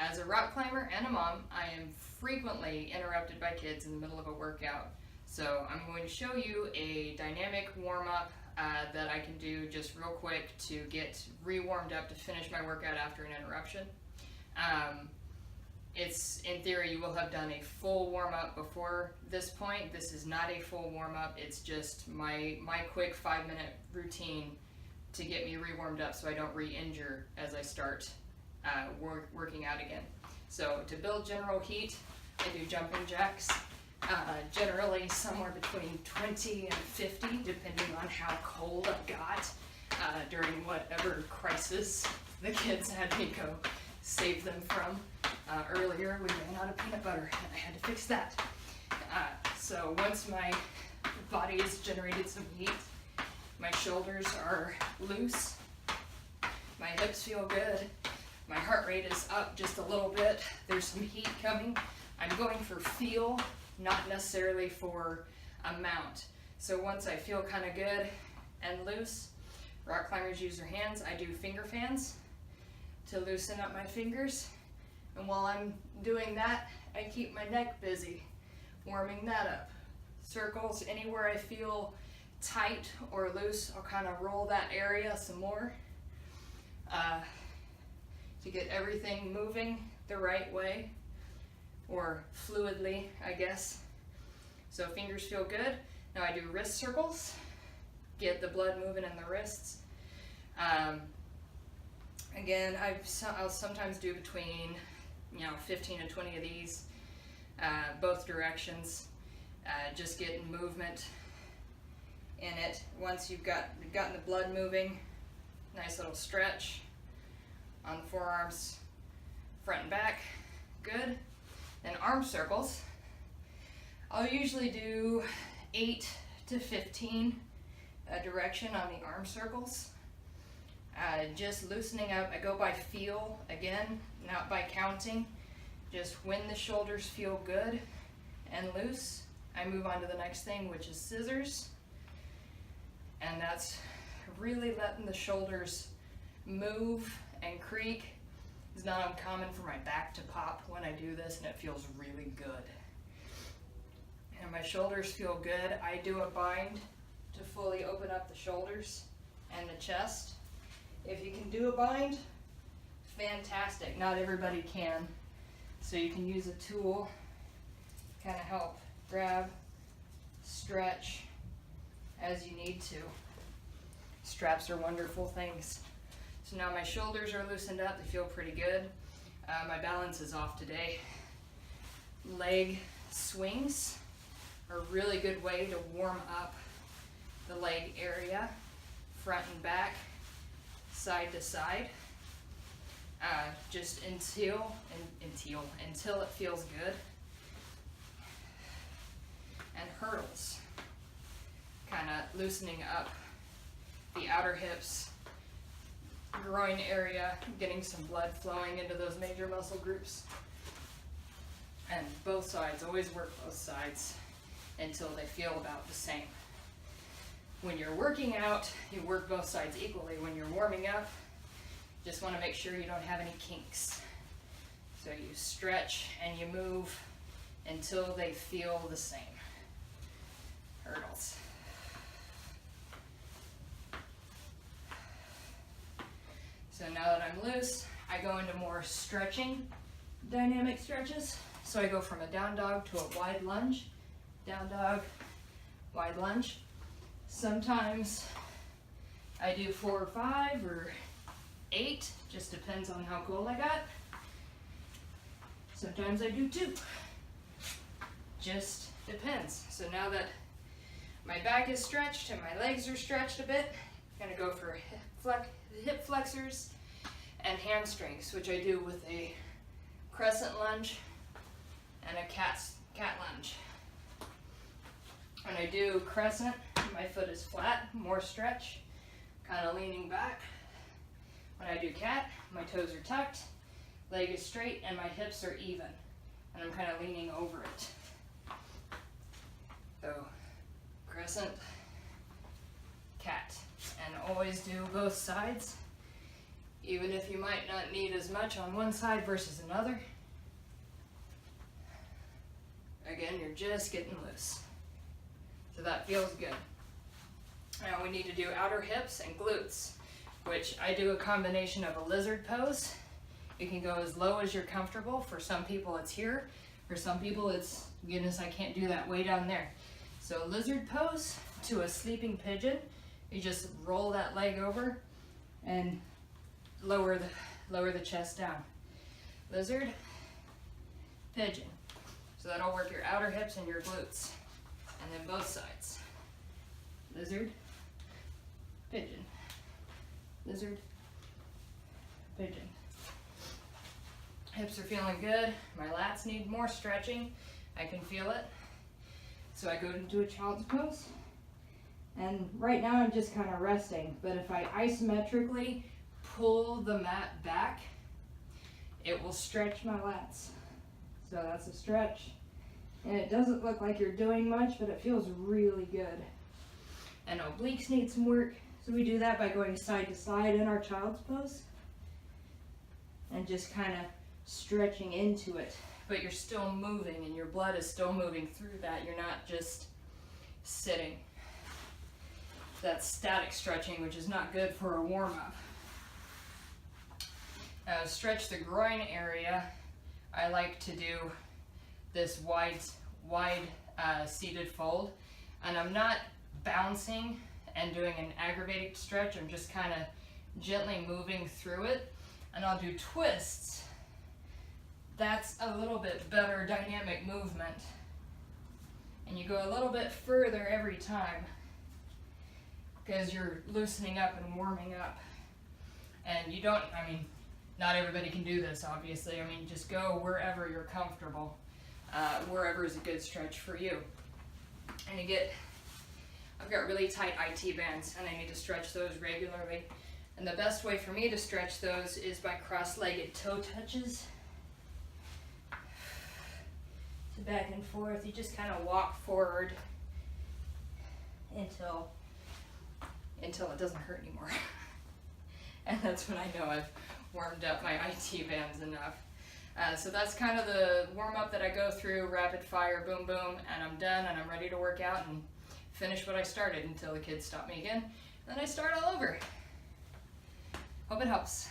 As a rock climber and a mom, I am frequently interrupted by kids in the middle of a workout. So I'm going to show you a dynamic warm-up that I can do just real quick to get re-warmed up to finish my workout after an interruption. It's, in theory, you will have done a full warm-up before this point. This is not a full warm-up, it's just my quick 5-minute routine to get me re-warmed up so I don't re-injure as I start working out again. So to build general heat, I do jumping jacks, generally somewhere between 20 and 50, depending on how cold I got during whatever crisis the kids had me go save them from. Earlier we ran out of peanut butter and I had to fix that. So once my body has generated some heat, my shoulders are loose, my hips feel good, my heart rate is up just a little bit, there's some heat coming. I'm going for feel, not necessarily for amount. So once I feel kind of good and loose, rock climbers use their hands. I do finger fans to loosen up my fingers. And while I'm doing that, I keep my neck busy, warming that up. Circles, anywhere I feel tight or loose, I'll kind of roll that area some more to get everything moving the right way, or fluidly, I guess. So fingers feel good. Now I do wrist circles, get the blood moving in the wrists. Again, I'll sometimes do between 15 and 20 of these, both directions, just getting movement in it. Once you've gotten the blood moving, nice little stretch on the forearms, front and back, good. Then arm circles, I'll usually do 8 to 15 direction on the arm circles. Just loosening up. I go by feel again, not by counting. Just when the shoulders feel good and loose, I move on to the next thing, which is scissors. And that's really letting the shoulders move and creak. It's not uncommon for my back to pop when I do this, and it feels really good. And my shoulders feel good. I do a bind to fully open up the shoulders and the chest. If you can do a bind, fantastic. Not everybody can. So you can use a tool, kind of help grab, stretch as you need to. Straps are wonderful things. So now my shoulders are loosened up, they feel pretty good. My balance is off today. Leg swings are a really good way to warm up the leg area, front and back, side to side, just until it feels good. And hurdles, kind of loosening up the outer hips, groin area, getting some blood flowing into those major muscle groups. And both sides, always work both sides until they feel about the same. When you're working out, you work both sides equally. When you're warming up, just want to make sure you don't have any kinks. So you stretch and you move until they feel the same. Hurdles. So now that I'm loose, I go into more stretching, dynamic stretches. So I go from a down dog to a wide lunge, down dog, wide lunge. Sometimes I do 4 or 5 or 8, just depends on how cold I got. Sometimes I do 2, just depends. So now that my back is stretched and my legs are stretched a bit, I'm gonna go for hip flexors and hamstrings, which I do with a crescent lunge and a cat lunge. When I do crescent, my foot is flat, more stretch, kind of leaning back. When I do cat, my toes are tucked, leg is straight, and my hips are even, and I'm kind of leaning over it. So, crescent, cat, and always do both sides even if you might not need as much on one side versus another. Again, you're just getting loose. So that feels good. Now we need to do outer hips and glutes, which I do a combination of a lizard pose. It can go as low as you're comfortable. For some people it's here. For some people it's, goodness, I can't do that, way down there. So lizard pose to a sleeping pigeon. You just roll that leg over and lower the chest down. Lizard, pigeon. So that'll work your outer hips and your glutes. And then both sides. Lizard, pigeon. Lizard, pigeon. Hips are feeling good. My lats need more stretching. I can feel it. So I go into a child's pose. And right now I'm just kind of resting. But if I isometrically pull the mat back, it will stretch my lats. So that's a stretch. And it doesn't look like you're doing much, but it feels really good. And obliques need some work. So we do that by going side to side in our child's pose. And just kind of stretching into it. But you're still moving and your blood is still moving through that. You're not just sitting. That's static stretching, which is not good for a warm-up. Stretch the groin area. I like to do this wide seated fold, and I'm not bouncing and doing an aggravating stretch. I'm just kind of gently moving through it, and I'll do twists. That's a little bit better dynamic movement, and you go a little bit further every time because you're loosening up and warming up. And you don't, I mean, not everybody can do this, obviously. I mean, just go wherever you're comfortable, wherever is a good stretch for you. And you get, I've got really tight IT bands, and I need to stretch those regularly. And the best way for me to stretch those is by cross-legged toe touches. So back and forth, you just kind of walk forward until it doesn't hurt anymore. And that's when I know I've warmed up my IT bands enough. So that's kind of the warm-up that I go through, rapid fire, boom, boom, and I'm done, and I'm ready to work out and finish what I started until the kids stop me again. Then I start all over. Hope it helps.